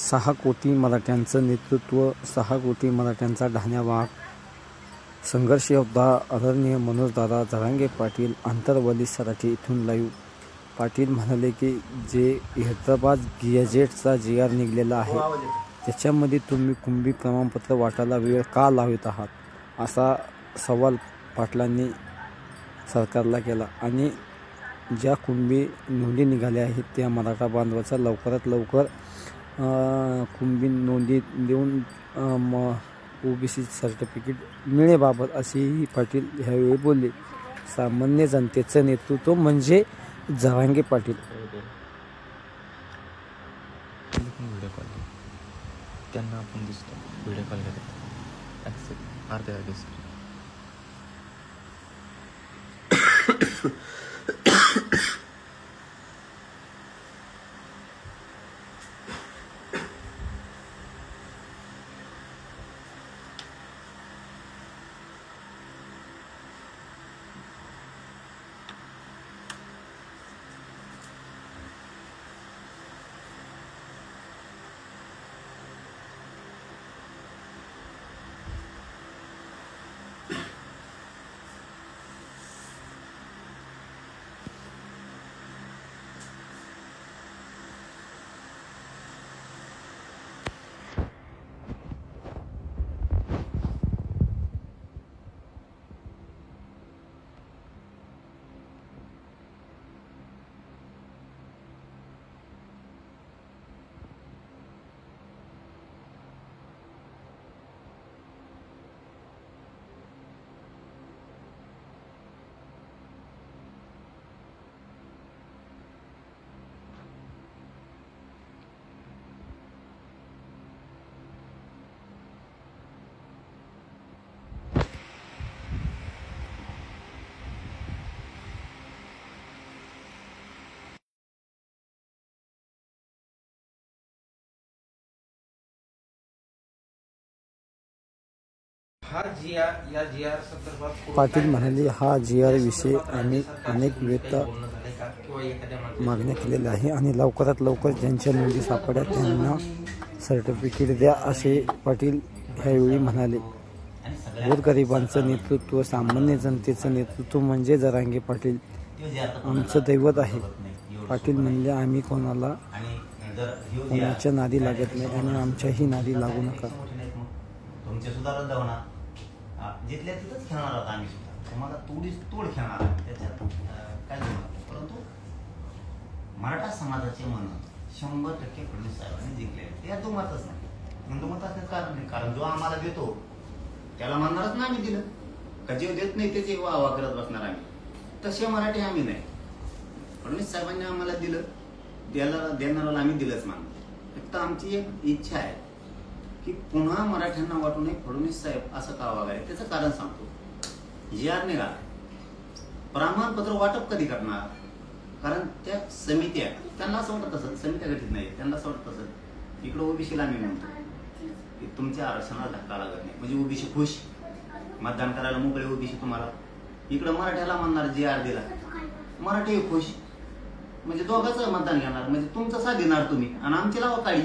6 कोटी मराठ्यांचं नेतृत्व, 6 कोटी मराठ्यांचा ढाण्यावाग, संघर्ष योद्धा आदरणीय मनोजदादा जरांगे पाटील, आंतरवाली सराठी इथून लाईव्ह. पाटील म्हणाले की जे हैदराबाद गॅझेटचा GR निघालेला आहे त्याच्यामध्ये तुम्ही कुणबी प्रमाणपत्र वाटायला वेळ का लावत आहात, असा सवाल पाटलांनी सरकारला केला. आणि ज्या कुणबी नोंदी निघाल्या आहेत त्या मराठा बांधवाचा लवकरात लवकर कुणबी नोंदी देऊन OBC सर्टिफिकेट मिळेबाबत असेही पाटील ह्यावेळी बोलले. सामान्य जनतेचं नेतृत्व म्हणजे जरांगे पाटील. व्हिडिओ कॉल त्यांना आपण दिसतो, व्हिडिओ कॉल करतात अर्ध्या पाटील म्हणाले हा GR विषयी आम्ही अनेक वेळा मागण्या केलेल्या आहे आणि लवकरात लवकर ज्यांच्या नोंदी सापडल्या त्यांना सर्टिफिकेट द्या, असे पाटील ह्यावेळी म्हणाले. गोरगरिबांचं नेतृत्व, सामान्य जनतेचं नेतृत्व म्हणजे जरांगे पाटील आमचं दैवत आहे. पाटील म्हणले आम्ही कोणाच्या नादी लागत नाही आणि आमच्याही नादी लागू नका. जिथल्या तिथंच खेळणार आहोत आम्ही सुद्धा, तुम्हाला तोड खेळणार आहोत त्याच्यात काय झालं. परंतु मराठा समाजाचे मन 100% फडणवीस साहेबांनी जिंकले, ते दुमतच नाही. दुमत असण्याचं कारण नाही, कारण जो आम्हाला देतो त्याला म्हणणारच ना आम्ही दिलं का, जे देत नाही त्याचे वाह करत बसणार आम्ही. तसे मराठी आम्ही नाही. फडणवीस साहेबांनी आम्हाला दिलं, देणाऱ्याला आम्ही दिलंच मानतो. फक्त आमची एक इच्छा आहे की पुन्हा मराठ्यांना वाटू नये फडणवीस साहेब असं का वागायला. त्याचं कारण सांगतो. GR निघाला, प्रमाणपत्र वाटप कधी करणार, कारण त्या समित्या त्यांना असं वाटत असत, समित्या गठीत नाही, त्यांना असं वाटत असत इकडं OBCला आम्ही म्हणतो की तुमच्या आरक्षणाला धक्का लागत नाही म्हणजे OBC खुश, मतदान करायला मोकळे OBC तुम्हाला. इकडं मराठ्याला म्हणणार GR दिला, मराठी खुश म्हणजे दोघांचं मतदान घेणार, म्हणजे तुमचं साथ देणार तुम्ही आणि आमची लावा काळी.